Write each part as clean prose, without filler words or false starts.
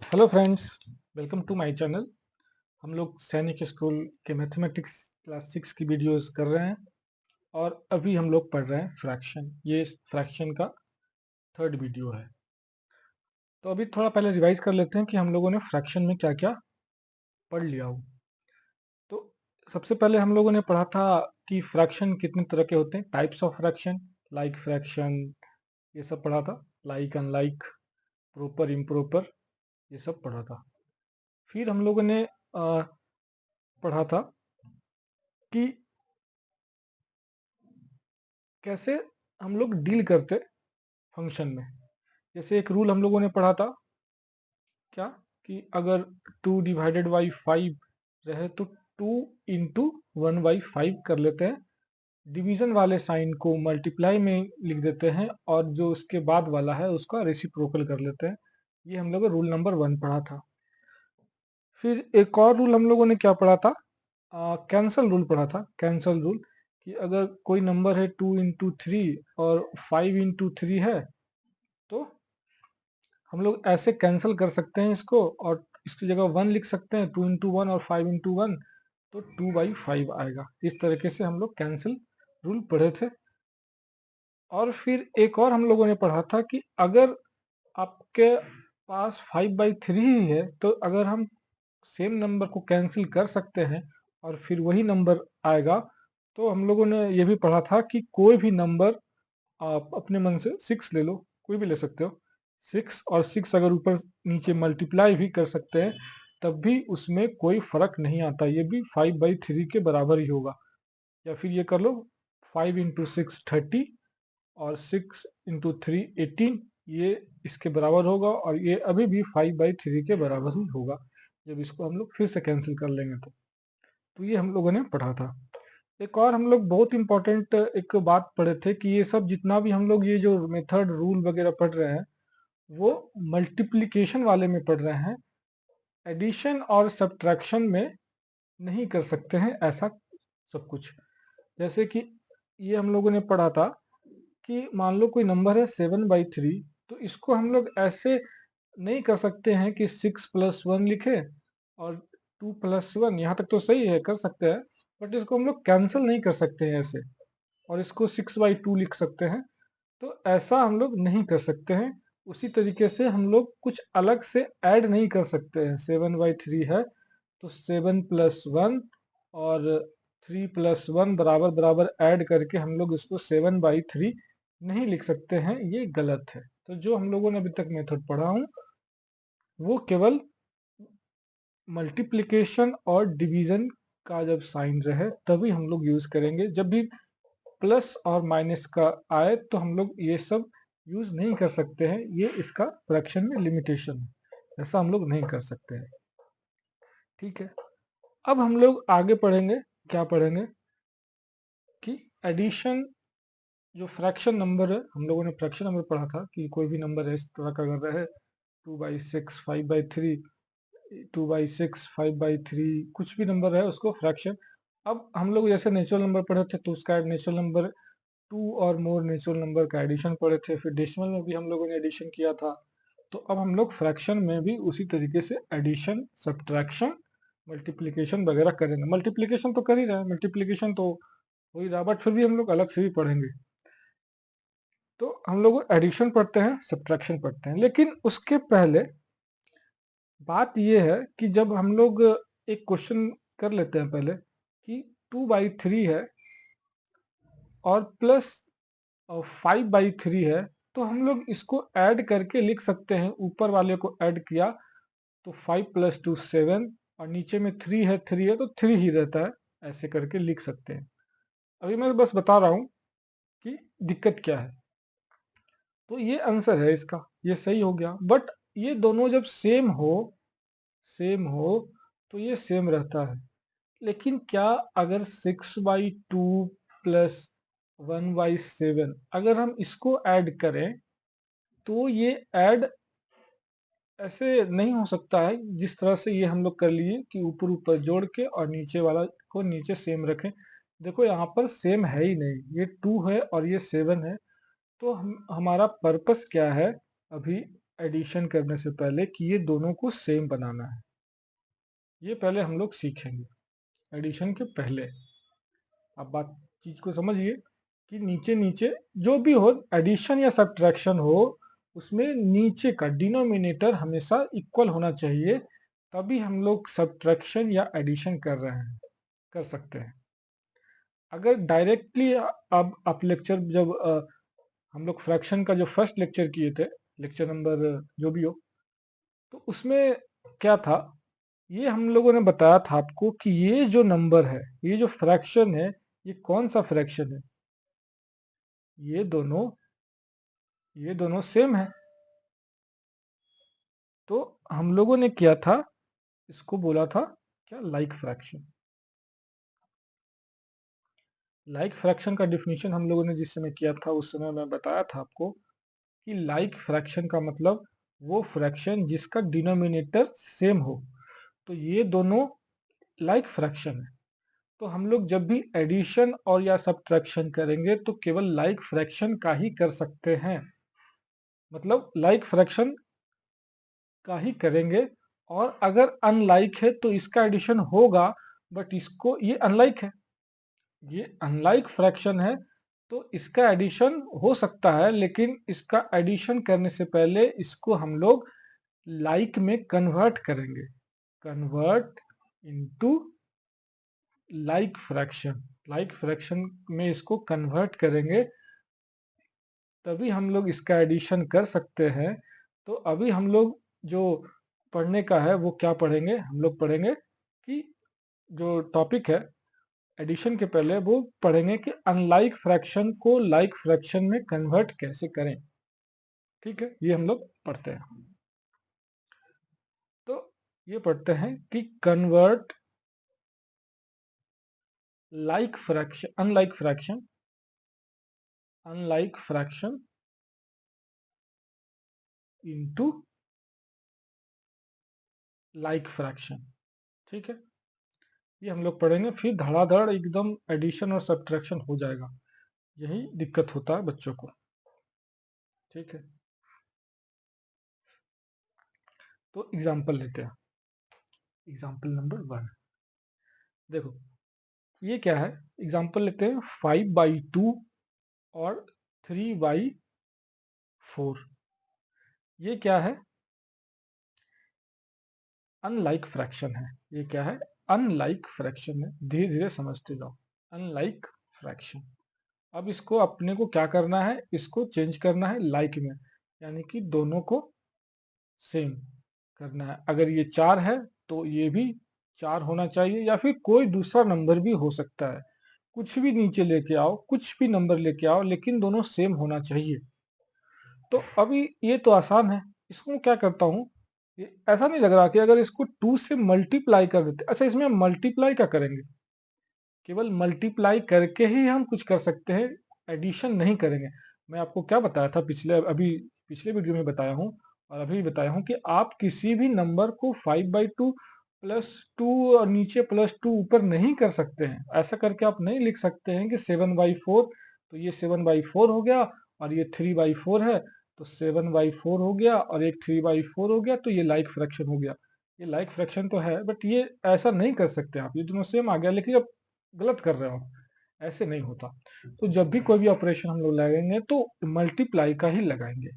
Hello friends, welcome to my channel. हम लोग सैनिक स्कूल के मैथमेटिक्स क्लास 6 की वीडियोस कर रहे हैं और अभी हम लोग पढ़ रहे हैं फ्रैक्शन। ये फ्रैक्शन का थर्ड वीडियो है। तो अभी थोड़ा पहले रिवाइज कर लेते हैं कि हम लोगों ने फ्रैक्शन में क्या क्या पढ़ लिया हो। तो सबसे पहले हम लोगों ने पढ़ा था कि फ्रैक्शन कितने तरह के होते हैं, types of fraction, like fraction, ये सब पढ़ा था। लाइक, अनलाइक, प्रॉपर, इम्प्रॉपर, ये सब पढ़ा था। फिर हम लोगों ने पढ़ा था कि कैसे हम लोग डील करते फंक्शन में। जैसे एक रूल हम लोगों ने पढ़ा था, क्या, कि अगर 2 डिवाइडेड बाई 5 रहे तो 2 इंटू 1 बाई 5 कर लेते हैं। डिवीजन वाले साइन को मल्टीप्लाई में लिख देते हैं और जो उसके बाद वाला है उसका रेसिप्रोकल कर लेते हैं। ये हम लोग रूल नंबर 1 पढ़ा था। फिर एक और रूल हम लोगों ने क्या पढ़ा था, कैंसल रूल पढ़ा था। कैंसल रूल कि अगर कोई नंबर है 2 इंटू 3 और 5 इंटू 3 है तो हम लोग ऐसे कैंसिल कर सकते हैं इसको और इसकी जगह 1 लिख सकते हैं। 2 इंटू 1 और 5 इंटू 1 तो 2/5 आएगा। इस तरीके से हम लोग कैंसिल रूल पढ़े थे। और फिर एक और हम लोगों ने पढ़ा था कि अगर आपके पास 5/3 ही है तो अगर हम सेम नंबर को कैंसिल कर सकते हैं और फिर वही नंबर आएगा। तो हम लोगों ने ये भी पढ़ा था कि कोई भी नंबर आप अपने मन से 6 ले लो, कोई भी ले सकते हो। 6 और 6 अगर ऊपर नीचे मल्टीप्लाई भी कर सकते हैं तब भी उसमें कोई फर्क नहीं आता, ये भी 5/3 के बराबर ही होगा। या फिर ये कर लो, 5 इंटू 6 30 और 6 इंटू 3 18, ये इसके बराबर होगा और ये अभी भी 5/3 के बराबर ही होगा जब इसको हम लोग फिर से कैंसिल कर लेंगे तो ये हम लोगों ने पढ़ा था। एक और हम लोग बहुत इंपॉर्टेंट एक बात पढ़े थे कि ये सब जितना भी हम लोग ये जो मेथड रूल वगैरह पढ़ रहे हैं वो मल्टीप्लिकेशन वाले में पढ़ रहे हैं। एडिशन और सब्ट्रैक्शन में नहीं कर सकते हैं ऐसा सब कुछ। जैसे कि ये हम लोगों ने पढ़ा था कि मान लो कोई नंबर है 7/3, तो इसको हम लोग ऐसे नहीं कर सकते हैं कि 6+1 लिखे और 2+1, यहाँ तक तो सही है, कर सकते हैं, बट इसको हम लोग कैंसिल नहीं कर सकते हैं ऐसे और इसको 6/2 लिख सकते हैं। तो ऐसा हम लोग नहीं कर सकते हैं। उसी तरीके से हम लोग कुछ अलग से ऐड नहीं कर सकते हैं। 7/3 है तो 7+1 और 3+1 बराबर बराबर ऐड करके हम लोग इसको 7/3 नहीं लिख सकते हैं, ये गलत है। तो जो हम लोगों ने अभी तक मेथड पढ़ा हूँ वो केवल मल्टीप्लिकेशन और डिवीजन का जब साइन रहे तभी हम लोग यूज करेंगे। जब भी प्लस और माइनस का आए तो हम लोग ये सब यूज नहीं कर सकते हैं। ये इसका फ्रैक्शन में लिमिटेशन है, ऐसा हम लोग नहीं कर सकते हैं। ठीक है, अब हम लोग आगे पढ़ेंगे। क्या पढ़ेंगे कि एडिशन, जो फ्रैक्शन नंबर है, हम लोगों ने फ्रैक्शन नंबर पढ़ा था कि कोई भी नंबर है इस तरह का अगर रहे, 2/6, 5/3, 2/6, 5/3, कुछ भी नंबर है उसको फ्रैक्शन। अब हम लोग जैसे नेचुरल नंबर पढ़े थे तो उसका नेचुरल नंबर, टू और मोर नेचुरल नंबर का एडिशन पढ़े थे। फिर डेसिमल में भी हम लोगों ने एडिशन किया था। तो अब हम लोग फ्रैक्शन में भी उसी तरीके से एडिशन, सब्ट्रैक्शन, मल्टीप्लिकेशन वगैरह करेंगे। मल्टीप्लिकेशन तो कर ही रहे हैं, मल्टीप्लिकेशन तो हो ही रहा, बट फिर भी हम लोग अलग से भी पढ़ेंगे। तो हम लोग एडिशन पढ़ते हैं, सब्ट्रैक्शन पढ़ते हैं, लेकिन उसके पहले बात यह है कि जब हम लोग एक क्वेश्चन कर लेते हैं पहले कि 2/3 है और प्लस 5/3 है, तो हम लोग इसको ऐड करके लिख सकते हैं। ऊपर वाले को ऐड किया तो 5+2 7 और नीचे में 3 है, 3 है तो 3 ही रहता है, ऐसे करके लिख सकते हैं। अभी मैं बस बता रहा हूं कि दिक्कत क्या है। तो ये आंसर है इसका, ये सही हो गया। बट ये दोनों जब सेम हो तो ये सेम रहता है। लेकिन क्या अगर 6/2 प्लस 1/7 अगर हम इसको ऐड करें तो ये ऐड ऐसे नहीं हो सकता है जिस तरह से ये हम लोग कर लिए कि ऊपर ऊपर जोड़ के और नीचे वाला को नीचे सेम रखें। देखो यहाँ पर सेम है ही नहीं, ये 2 है और ये 7 है। तो हमारा पर्पस क्या है अभी, एडिशन करने से पहले कि ये दोनों को सेम बनाना है, ये पहले हम लोग सीखेंगे एडिशन के पहले। आप बात चीज को समझिए कि नीचे नीचे जो भी हो, एडिशन या सब्ट्रैक्शन हो, उसमें नीचे का डिनोमिनेटर हमेशा इक्वल होना चाहिए, तभी हम लोग सब्ट्रैक्शन या एडिशन कर रहे हैं, कर सकते हैं। अगर डायरेक्टली अब आप लेक्चर जब हम लोग फ्रैक्शन का जो फर्स्ट लेक्चर किए थे, लेक्चर नंबर जो भी हो, तो उसमें क्या था, ये हम लोगों ने बताया था आपको कि ये जो नंबर है, ये जो फ्रैक्शन है, ये कौन सा फ्रैक्शन है, ये दोनों सेम है। तो हम लोगों ने किया था, इसको बोला था क्या, लाइक फ्रैक्शन। लाइक फ्रैक्शन का डिफिनीशन हम लोगों ने जिस समय किया था, उस समय मैं बताया था आपको कि लाइक फ्रैक्शन का मतलब वो फ्रैक्शन जिसका डिनोमिनेटर सेम हो, तो ये दोनों लाइक फ्रैक्शन है। तो हम लोग जब भी एडिशन और या सब्ट्रैक्शन करेंगे तो केवल लाइक फ्रैक्शन का ही कर सकते हैं, मतलब लाइक फ्रैक्शन का ही करेंगे। और अगर अनलाइक है तो इसका एडिशन होगा, बट इसको, ये अनलाइक है, ये अनलाइक फ्रैक्शन है, तो इसका एडिशन हो सकता है, लेकिन इसका एडिशन करने से पहले इसको हम लोग लाइक में कन्वर्ट करेंगे, कन्वर्ट इनटू लाइक फ्रैक्शन में इसको कन्वर्ट करेंगे, तभी हम लोग इसका एडिशन कर सकते हैं। तो अभी हम लोग जो पढ़ने का है वो क्या पढ़ेंगे, हम लोग पढ़ेंगे कि जो टॉपिक है एडिशन के पहले वो पढ़ेंगे कि अनलाइक फ्रैक्शन को लाइक फ्रैक्शन में कन्वर्ट कैसे करें। ठीक है, ये हम लोग पढ़ते हैं। तो ये पढ़ते हैं कि convert unlike fraction into like fraction. ठीक है, ये हम लोग पढ़ेंगे, फिर धड़ाधड़ एकदम एडिशन और सब्ट्रैक्शन हो जाएगा। यही दिक्कत होता है बच्चों को। ठीक है, तो एग्जाम्पल लेते हैं। एग्जाम्पल नंबर 1, देखो ये क्या है, एग्जाम्पल लेते हैं 5/2 और 3/4। ये क्या है, अनलाइक फ्रैक्शन है। ये क्या है, अनलाइक फ्रैक्शन है, धीरे धीरे समझते जाओ। अनलाइक फ्रैक्शन, अब इसको अपने को क्या करना है, इसको चेंज करना है लाइक में, यानी कि दोनों को सेम करना है। अगर ये 4 है तो ये भी 4 होना चाहिए, या फिर कोई दूसरा नंबर भी हो सकता है, कुछ भी नीचे लेके आओ, कुछ भी नंबर लेके आओ, लेकिन दोनों सेम होना चाहिए। तो अभी ये तो आसान है, इसको क्या करता हूँ, ये ऐसा नहीं लग रहा कि अगर इसको 2 से मल्टीप्लाई कर देते। अच्छा, इसमें हम मल्टीप्लाई क्या करेंगे, केवल मल्टीप्लाई करके ही हम कुछ कर सकते हैं, एडिशन नहीं करेंगे। मैं आपको क्या बताया था पिछले वीडियो में बताया हूँ, और अभी बताया हूँ कि आप किसी भी नंबर को 5/2 +2 और नीचे +2 ऊपर नहीं कर सकते हैं। ऐसा करके आप नहीं लिख सकते हैं कि 7/4, तो ये 7/4 हो गया और ये 3/4 है, तो 7/4 हो गया और एक 3/4 हो गया, तो ये लाइक फ्रैक्शन हो गया। ये लाइक फ्रैक्शन तो है, बट ये ऐसा नहीं कर सकते आप, ये दोनों सेम आ गया, लेकिन अब गलत कर रहे हो, ऐसे नहीं होता। तो जब भी कोई भी ऑपरेशन हम लोग लगाएंगे तो मल्टीप्लाई का ही लगाएंगे।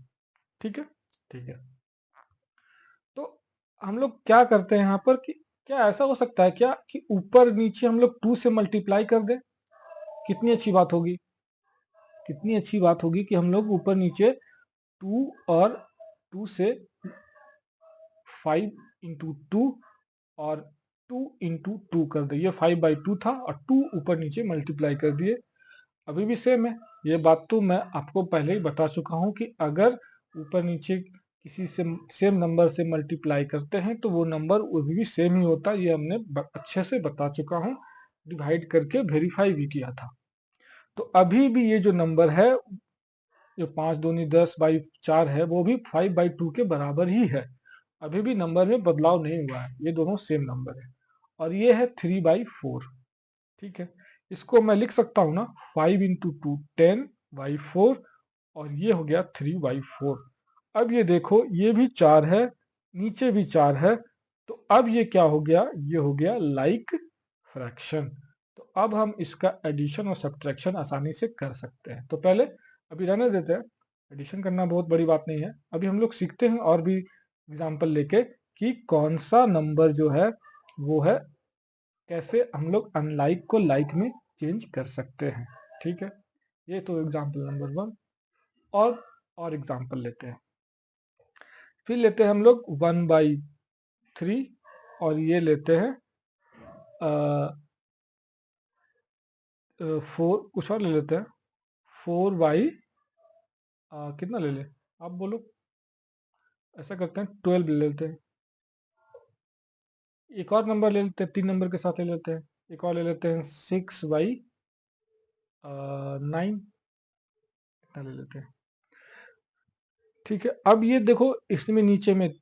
ठीक है, ठीक है। तो हम लोग क्या करते हैं यहाँ पर कि क्या ऐसा हो सकता है क्या कि ऊपर नीचे हम लोग 2 से मल्टीप्लाई कर दें, कितनी अच्छी बात होगी, कितनी अच्छी बात होगी कि हम लोग ऊपर नीचे 2 और 2 से 5/2 और 2/2 कर दिए, ये 5/2 था और 2 ऊपर नीचे मल्टीप्लाई कर दिए, अभी भी सेम है। ये बात तो मैं आपको पहले ही बता चुका हूँ कि अगर ऊपर नीचे किसी से सेम नंबर से मल्टीप्लाई करते हैं तो वो नंबर अभी भी सेम ही होता है, ये हमने अच्छे से बता चुका हूँ, डिवाइड करके वेरीफाई भी किया था। तो अभी भी ये जो नंबर है, जो 5 दूनी 10/4 है, वो भी 5/2 के बराबर ही है, अभी भी नंबर में बदलाव नहीं हुआ है, ये दोनों सेम नंबर है। और ये है 3/4। ठीक है, इसको मैं लिख सकता हूँ ना, 5 × 2 10/4, और ये हो गया 3/4। अब ये देखो, ये भी 4 है, नीचे भी 4 है, तो अब ये क्या हो गया, ये हो गया लाइक फ्रैक्शन। तो अब हम इसका एडिशन और सब्ट्रैक्शन आसानी से कर सकते हैं। तो पहले अभी रहने देते हैं, एडिशन करना बहुत बड़ी बात नहीं है। अभी हम लोग सीखते हैं और भी एग्जाम्पल लेके कि कौन सा नंबर जो है वो है, कैसे हम लोग अनलाइक को लाइक में चेंज कर सकते हैं। ठीक है, ये तो एग्जाम्पल नंबर 1। और एग्जाम्पल लेते हैं, फिर लेते हैं हम लोग 1/3, और ये लेते हैं 4, कुछ और ले लेते हैं 4 बाई कितना ले ले, आप बोलो। ऐसा करते हैं 12 ले लेते हैं। एक और नंबर ले लेते हैं, 3 नंबर के साथ ले लेते हैं। एक और ले लेते हैं 6/9, इतना ले लेते हैं। ठीक है, अब ये देखो, इसमें नीचे में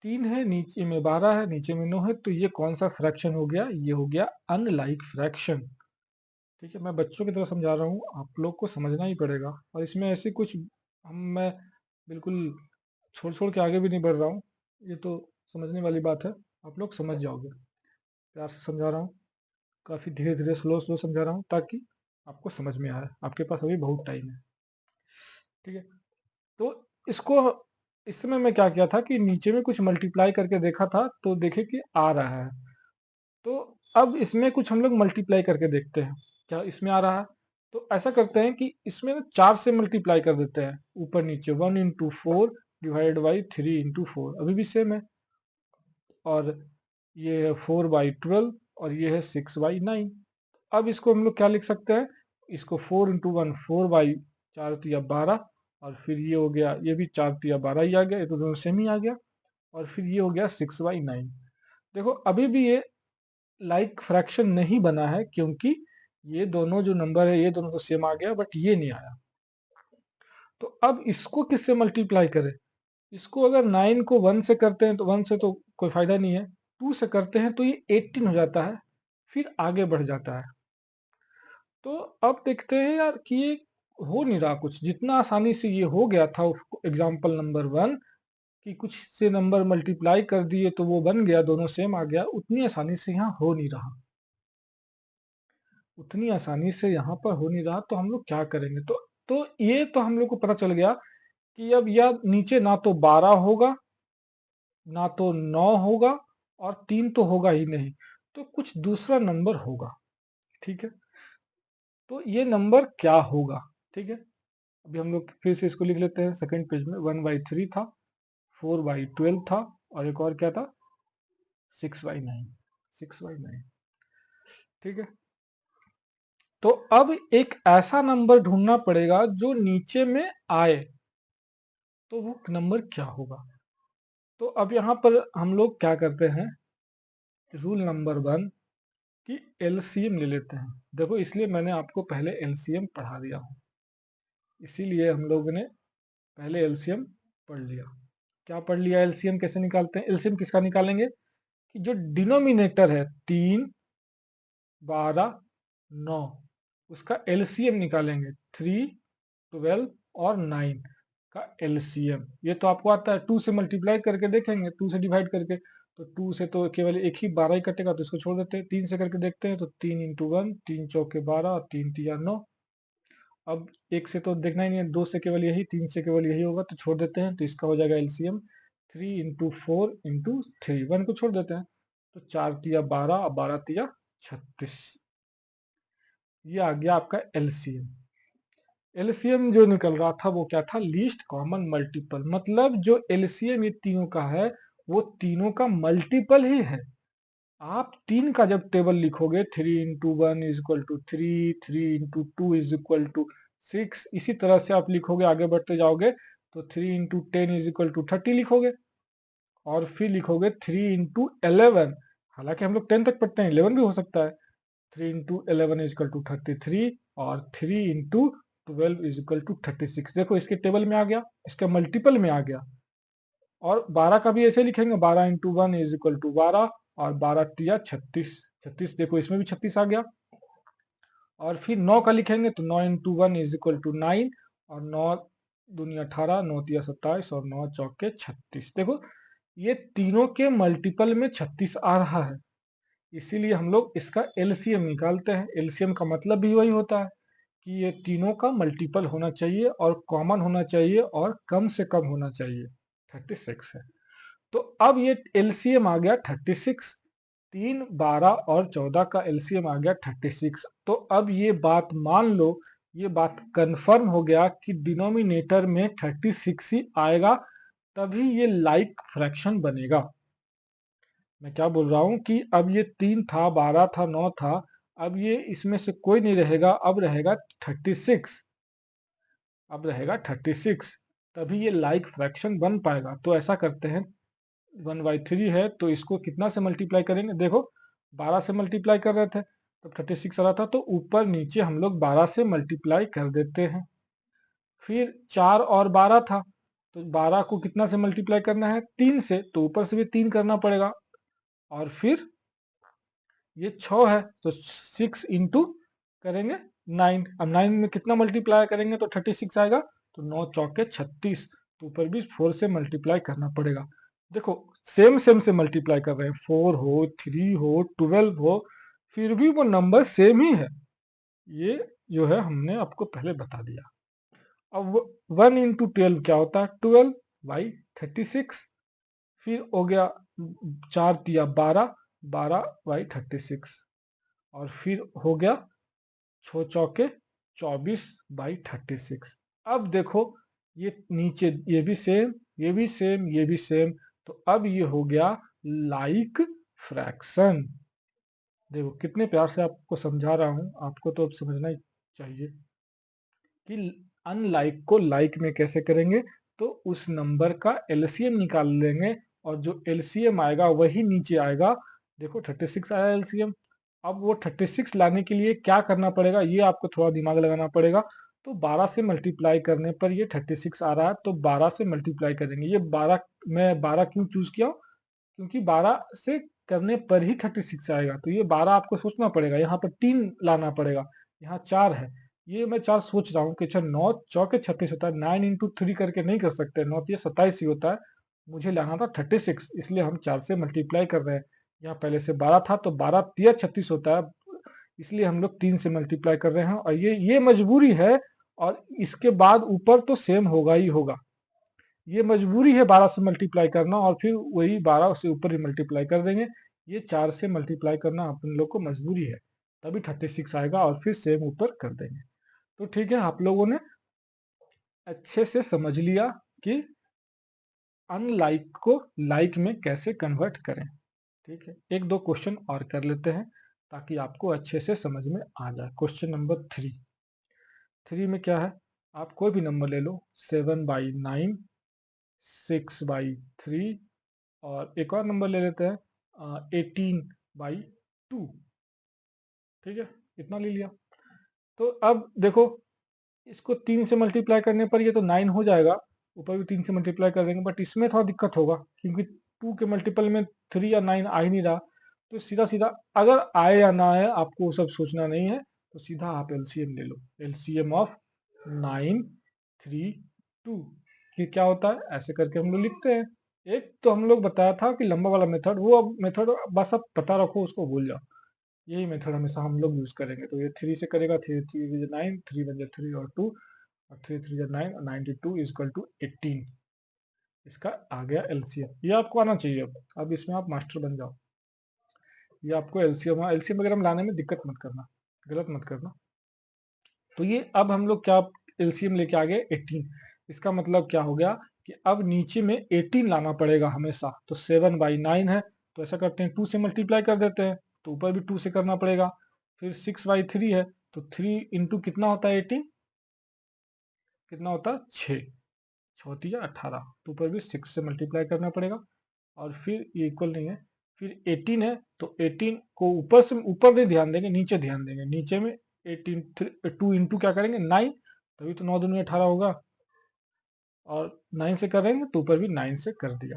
3 है, नीचे में 12 है, नीचे में 9 है, तो ये कौन सा फ्रैक्शन हो गया, ये हो गया अनलाइक फ्रैक्शन। ठीक है, मैं बच्चों की तरह समझा रहा हूँ, आप लोग को समझना ही पड़ेगा। और इसमें ऐसी कुछ मैं बिल्कुल छोड़ छोड़ के आगे भी नहीं बढ़ रहा हूँ, ये तो समझने वाली बात है, आप लोग समझ जाओगे। प्यार से समझा रहा हूँ, काफ़ी धीरे धीरे स्लो स्लो समझा रहा हूँ, ताकि आपको समझ में आए। आपके पास अभी बहुत टाइम है। ठीक है, तो इसको, इस समय मैं क्या किया था कि नीचे में कुछ मल्टीप्लाई करके देखा था, तो देखे कि आ रहा है। तो अब इसमें कुछ हम लोग मल्टीप्लाई करके देखते हैं, क्या इसमें आ रहा है। तो ऐसा करते हैं कि इसमें ना 4 से मल्टीप्लाई कर देते हैं, ऊपर नीचे, 1 × 4 डिवाइड बाई 3 × 4, अभी भी सेम है। और ये है 4/12, और ये है 6/9। अब इसको हम लोग क्या लिख सकते हैं, इसको 4 × 1, 4/4 × 12, और फिर ये हो गया, ये भी 4×3 = 12 ही आ गया, ये तो दोनों सेम ही आ गया। और फिर ये हो गया 6/9। देखो, अभी भी ये लाइक फ्रैक्शन नहीं बना है, क्योंकि ये दोनों जो नंबर है, ये दोनों तो सेम आ गया, बट ये नहीं आया। तो अब इसको किससे मल्टीप्लाई करें, इसको अगर 9 को 1 से करते हैं तो 1 से तो कोई फायदा नहीं है, 2 से करते हैं तो ये 18 हो जाता है, फिर आगे बढ़ जाता है। तो अब देखते हैं यार कि ये हो नहीं रहा कुछ, जितना आसानी से ये हो गया था एग्जाम्पल नंबर 1, कि कुछ से नंबर मल्टीप्लाई कर दिए तो वो बन गया, दोनों सेम आ गया, उतनी आसानी से यहाँ हो नहीं रहा, उतनी आसानी से यहाँ पर हो नहीं रहा। तो हम लोग क्या करेंगे, तो ये तो हम लोग को पता चल गया कि अब यह नीचे ना तो 12 होगा, ना तो 9 होगा, और 3 तो होगा ही नहीं, तो कुछ दूसरा नंबर होगा। ठीक है, तो ये नंबर क्या होगा। ठीक है, अभी हम लोग फिर से इसको लिख लेते हैं सेकंड पेज में। 1/3 था, 4/12 था, और एक और क्या था, 6/9, 6/9। ठीक है, तो अब एक ऐसा नंबर ढूंढना पड़ेगा जो नीचे में आए, तो वो नंबर क्या होगा। तो अब यहाँ पर हम लोग क्या करते हैं, रूल नंबर 1 कि एलसीएम ले लेते हैं। देखो, इसलिए मैंने आपको पहले एलसीएम पढ़ा दिया हूँ, इसीलिए हम लोगों ने पहले एलसीएम पढ़ लिया। क्या पढ़ लिया, एलसीएम कैसे निकालते हैं। एलसीएम किसका निकालेंगे, कि जो डिनोमिनेटर है 3, 12, 9, उसका एलसीएम निकालेंगे। 3, 12 और 9 का एलसीएम, ये तो आपको आता है। 2 से मल्टीप्लाई करके देखेंगे, 2 से डिवाइड करके, तो 2 से तो केवल एक ही 12 ही कटेगा, तो इसको छोड़ देते हैं। 3 से करके देखते हैं, तो 3 × 1, 3×4 = 12, और 3×3 = 9। अब एक से तो देखना ही नहीं है, 2 से केवल यही, 3 से केवल यही होगा, तो छोड़ देते हैं। तो इसका हो जाएगा एलसीएम 3 × 4 × 3, 1 को छोड़ देते हैं, तो 4×3 = 12, और 12×3 = 36। ये आ गया आपका एलसीएम। एलसीएम जो निकल रहा था वो क्या था, लीस्ट कॉमन मल्टीपल, मतलब जो एलसीएम ये तीनों का है, वो तीनों का मल्टीपल ही है। आप 3 का जब टेबल लिखोगे, 3 × 1 = 3, 3 × 2 = 6, इसी तरह से आप लिखोगे, आगे बढ़ते जाओगे, तो 3 × 10 = 30 लिखोगे, और फिर लिखोगे 3 × 11, हालांकि हम लोग 10 तक पढ़ते हैं, 11 भी हो सकता है। 3 × 11 = 33, और 3 × 12 = 36। देखो, इसके टेबल में आ गया, इसका मल्टीपल में आ गया। और 12 का भी ऐसे लिखेंगे, 12 × 1 = 12, और 12×3 = 36, 36। देखो, इसमें भी 36 आ गया। और फिर 9 का लिखेंगे, तो 9 × 1 = 9, और 9 दूनी 18, 9 तिया 27 और 9 चौके 36। देखो ये तीनों के मल्टीपल में 36 आ रहा है, इसीलिए हम लोग इसका एलसीएम निकालते हैं। एलसीएम का मतलब भी वही होता है कि ये तीनों का मल्टीपल होना चाहिए और कॉमन होना चाहिए और कम से कम होना चाहिए। 36 है। तो अब ये एलसीएम आ गया 36, 3, 12 और 14 का एलसीएम आ गया 36। तो अब ये बात मान लो, ये बात कंफर्म हो गया कि डिनोमिनेटर में 36 ही आएगा, तभी ये लाइक फ्रैक्शन बनेगा। मैं क्या बोल रहा हूं कि अब ये 3 था, 12 था, 9 था, अब ये इसमें से कोई नहीं रहेगा, अब रहेगा 36। अब रहेगा 36, तभी ये लाइक फ्रैक्शन बन पाएगा। तो ऐसा करते हैं, 1/3 है तो इसको कितना से मल्टीप्लाई करेंगे? देखो 12 से मल्टीप्लाई कर रहे थे तब 36 आ रहा था, तो ऊपर नीचे हम लोग 12 से मल्टीप्लाई कर देते हैं। फिर 4 और 12 था, तो 12 को कितना से मल्टीप्लाई करना है? 3 से, तो ऊपर से भी 3 करना पड़ेगा। और फिर ये 6 है तो 6 इंटू करेंगे 9। अब 9 में कितना मल्टीप्लाई करेंगे तो 36 आएगा, तो 9 चौके 36, तो ऊपर भी 4 से मल्टीप्लाई करना पड़ेगा। देखो सेम सेम से मल्टीप्लाई कर रहे हैं, 4 हो, 3 हो, 12 हो, फिर भी वो नंबर सेम ही है। ये जो है हमने आपको पहले बता दिया। अब 1 इंटू 12 क्या होता है? 12/36। फिर हो गया 4 तिया 12, 12/36। और फिर हो गया 6 चौके 24/36। अब देखो ये नीचे ये भी सेम, ये भी सेम, ये भी सेम, तो अब ये हो गया लाइक फ्रैक्शन। देखो कितने प्यार से आपको समझा रहा हूं, आपको तो अब समझना ही चाहिए कि अनलाइक को लाइक में कैसे करेंगे। तो उस नंबर का एलसीएम निकाल लेंगे और जो एलसीएम आएगा वही नीचे आएगा। देखो 36 आया एलसीएम। अब वो 36 लाने के लिए क्या करना पड़ेगा, ये आपको थोड़ा दिमाग लगाना पड़ेगा। तो 12 से मल्टीप्लाई करने पर ये 36 आ रहा है, तो 12 से मल्टीप्लाई करेंगे। ये 12, मैं 12 क्यों चूज किया? क्योंकि 12 से करने पर ही 36 आएगा। तो ये 12 आपको सोचना पड़ेगा, यहाँ पर 3 लाना पड़ेगा, यहाँ 4 है। ये मैं 4 सोच रहा हूँ कि अच्छा 9 चौके 36 होता है, 9 इंटू 3 करके नहीं कर सकते, 9 तिया 27 ही होता है। मुझे लाना था 36, इसलिए हम 4 से मल्टीप्लाई कर रहे हैं। यहाँ पहले से 12 था तो 12 तिया 36 होता है, इसलिए हम लोग 3 से मल्टीप्लाई कर रहे हैं। और ये मजबूरी है, और इसके बाद ऊपर तो सेम होगा ही होगा। ये मजबूरी है 12 से मल्टीप्लाई करना, और फिर वही 12 से ऊपर ही मल्टीप्लाई कर देंगे। ये 4 से मल्टीप्लाई करना अपन लोग को मजबूरी है, तभी 36 आएगा और फिर सेम ऊपर कर देंगे। तो ठीक है, आप लोगों ने अच्छे से समझ लिया कि अनलाइक को लाइक में कैसे कन्वर्ट करें। ठीक है, एक दो क्वेश्चन और कर लेते हैं ताकि आपको अच्छे से समझ में आ जाए। क्वेश्चन नंबर 3 में क्या है? आप कोई भी नंबर ले लो, 7/9, 6/3, और एक और नंबर ले लेते हैं 18/2। ठीक है, इतना ले लिया। तो अब देखो इसको 3 से मल्टीप्लाई करने पर ये तो 9 हो जाएगा, ऊपर भी 3 से मल्टीप्लाई कर देंगे, बट इसमें थोड़ा दिक्कत होगा क्योंकि 2 के मल्टीपल में 3 या 9 आ ही नहीं रहा। तो सीधा सीधा अगर आए या ना आए आपको वो सब सोचना नहीं है, तो सीधा आप एलसीएम ले लो। एलसीएम ऑफ 9, 3, 2 ये क्या होता है, ऐसे करके हम लोग लिखते हैं। एक तो हम लोग बताया था कि लंबा वाला मेथड, वो अब मेथड बस अब पता रखो, उसको भूल जाओ। यही मेथड हमेशा हम लोग यूज करेंगे। तो ये 3 से करेगा, 3 3 9, 3 1 3 और 2, और 3 3 9, और 92 इज इक्वल टू 18। इसका आ गया एलसीएम। ये आपको आना चाहिए। अब इसमें आप मास्टर बन जाओ। ये आपको एलसीएम वगैरह में लाने में दिक्कत मत करना, गलत मत करना। तो ये अब हम लोग क्या एलसीएम लेके आ गए 18। इसका मतलब क्या हो गया कि अब नीचे में 18 लाना पड़ेगा हमेशा। तो 7/9 है, तो ऐसा करते हैं 2 से मल्टीप्लाई कर देते हैं, तो ऊपर भी 2 से करना पड़ेगा। फिर 6/3 है, तो 3 इंटू कितना होता है 18, कितना होता है 6, 6 तिया 18, तो ऊपर भी 6 से मल्टीप्लाई करना पड़ेगा। और फिर ये इक्वल नहीं है, फिर 18 है, तो 18 को ऊपर से ऊपर नहीं ध्यान देंगे, नीचे ध्यान देंगे। नीचे में 18 2 इंटू क्या करेंगे 9, तभी तो 9 दूनी 18 होगा, और 9 से करेंगे तो ऊपर भी 9 से कर दिया।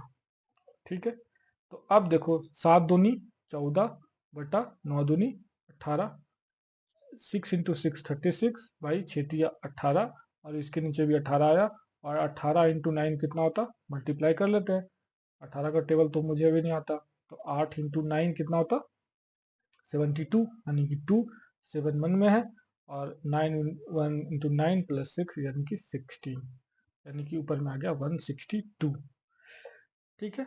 ठीक है, तो अब देखो 7 दूनी 14 बटा 9 दूनी 18, 6 इंटू 6 36 भाई 6 तिया 18, और इसके नीचे भी 18 आया, और 18 इंटू 9 कितना होता, मल्टीप्लाई कर लेते हैं। 18 का टेबल तो मुझे अभी नहीं आता, तो 8 इंटू 9 कितना होता 72, यानी कि 2 7 1 में है, और 9 1 इंटू 9 प्लस 6 यानी कि 16, यानी कि ऊपर में आ गया 162। ठीक है,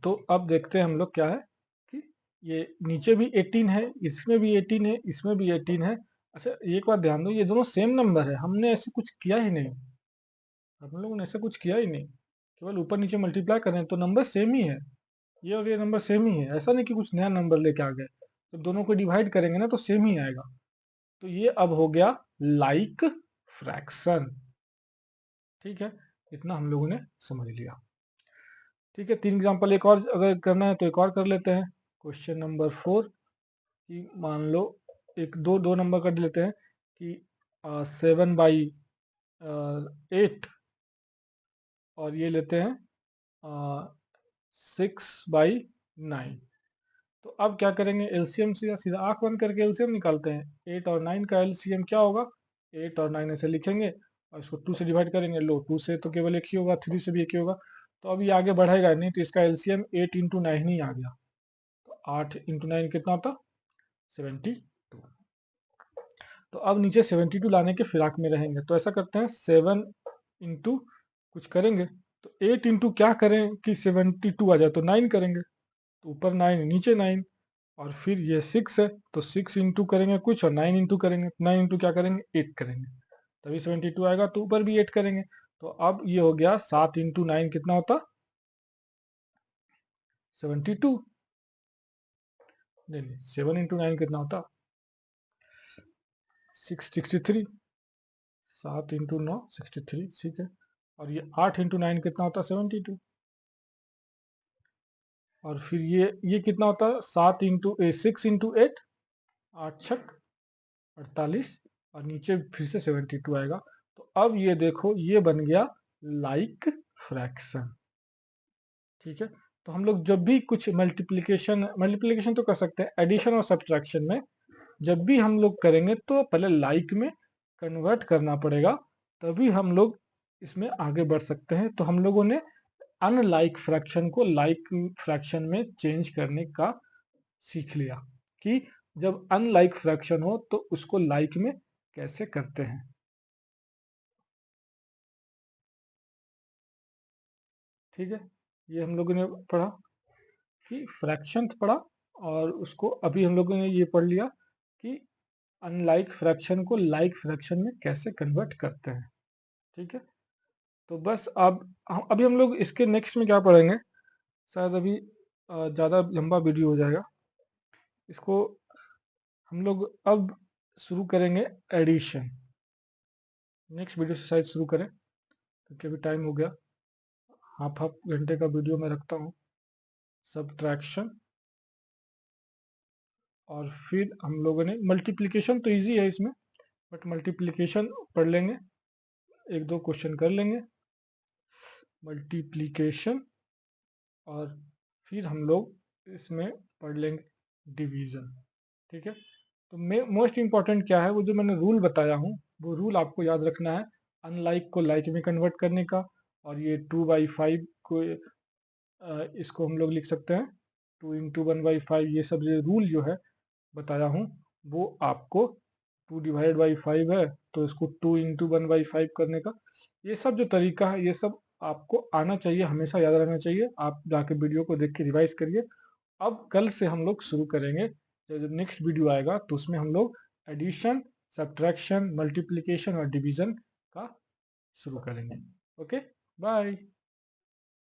तो अब देखते हैं हम लोग क्या है कि ये नीचे भी 18 है, इसमें भी 18 है, इसमें भी 18 है। अच्छा एक बात ध्यान दो, ये दोनों सेम नंबर है, हमने ऐसे कुछ किया ही नहीं, हम लोगों ने ऐसा कुछ किया ही नहीं, केवल ऊपर नीचे मल्टीप्लाई कर रहे हैं, तो नंबर सेम ही है, ये और ये नंबर सेम ही है, ऐसा नहीं कि कुछ नया नंबर लेके आ गए। जब दोनों को डिवाइड करेंगे ना तो सेम ही आएगा। तो ये अब हो गया लाइक फ्रैक्शन। ठीक है, इतना हम लोगों ने समझ लिया। ठीक है, 3 एग्जांपल एक और अगर करना है तो एक और कर लेते हैं। क्वेश्चन नंबर 4 कि मान लो एक दो नंबर कर लेते हैं कि 7/8 और ये लेते हैं 6/9। तो अब क्या करेंगे, एलसीएम सीधा सीधा आंख बंद करके एलसीएम निकालते हैं। 8 और 9 का एलसीएम क्या होगा, 8 और 9 ऐसे लिखेंगे और इसको 2 से डिवाइड करेंगे। लो 2 से तो केवल एक ही होगा, 3 से भी एक ही होगा, तो अब ये आगे बढ़ेगा नहीं, तो इसका एलसीएम 8 इंटू 9 ही आ गया। तो 8 इंटू 9 कितना होता 72। तो अब नीचे 72 लाने के फिराक में रहेंगे, तो ऐसा करते हैं 7 इंटू कुछ करेंगे, तो 8 इंटू क्या करें कि 72 आ जाए, तो 9 करेंगे, तो ऊपर 9 नीचे 9, और फिर ये 6 है तो 6 इंटू करेंगे कुछ और 9 इंटू करेंगे, 9 इंटू क्या करेंगे 8 करेंगे, तभी 72 आएगा, तो ऊपर भी 8 करेंगे। तो अब ये हो गया 7 इंटू 9 कितना होता 72, नहीं नहीं 7 इंटू 9 कितना होता 663, 7 इंटू 9 63, ठीक है। और ये 8 इंटू 9 कितना होता 72, और फिर ये कितना होता 7 इंटू 6 इंटू 8, 8 छक 48, और नीचे फिर से 72 आएगा। तो अब ये देखो ये बन गया लाइक फ्रैक्शन। ठीक है, तो हम लोग जब भी कुछ मल्टीप्लिकेशन तो कर सकते हैं, एडिशन और सब्ट्रैक्शन में जब भी हम लोग करेंगे तो पहले लाइक में कन्वर्ट करना पड़ेगा, तभी हम लोग इसमें आगे बढ़ सकते हैं। तो हम लोगों ने अनलाइक फ्रैक्शन को लाइक फ्रैक्शन में चेंज करने का सीख लिया कि जब अनलाइक फ्रैक्शन हो तो उसको लाइक में कैसे करते हैं। ठीक है, ये हम लोगों ने पढ़ा कि फ्रैक्शन पढ़ा, और उसको अभी हम लोगों ने ये पढ़ लिया कि अनलाइक फ्रैक्शन को लाइक फ्रैक्शन में कैसे कन्वर्ट करते हैं। ठीक है, तो बस अब अभी हम लोग इसके नेक्स्ट में क्या पढ़ेंगे, शायद अभी ज़्यादा लंबा वीडियो हो जाएगा, इसको हम लोग अब शुरू करेंगे एडिशन। नेक्स्ट वीडियो से शायद शुरू करें, क्योंकि अभी टाइम हो गया, हाफ घंटे का वीडियो मैं रखता हूँ। सब्ट्रैक्शन, और फिर हम लोगों ने मल्टीप्लिकेशन तो इजी है इसमें, बट मल्टीप्लिकेशन पढ़ लेंगे, एक दो क्वेश्चन कर लेंगे मल्टीप्लिकेशन, और फिर हम लोग इसमें पढ़ लेंगे डिवीजन। ठीक है, तो मोस्ट इम्पॉर्टेंट क्या है, वो जो मैंने रूल बताया हूँ वो रूल आपको याद रखना है, अनलाइक को लाइक में कन्वर्ट करने का। और ये 2/5 को इसको हम लोग लिख सकते हैं 2 इंटू 1/5, ये सब जो रूल जो है बताया हूँ वो आपको 2 डिवाइड बाई 5 है तो इसको 2 इंटू 1/5 करने का, ये सब जो तरीका है ये सब आपको आना चाहिए, हमेशा याद रहना चाहिए। आप जाके वीडियो को देख के रिवाइज करिए। अब कल से हम लोग शुरू करेंगे, जब नेक्स्ट वीडियो आएगा तो उसमें हम लोग एडिशन, सब्ट्रैक्शन, मल्टीप्लिकेशन और डिवीजन का शुरू करेंगे। Okay, bye.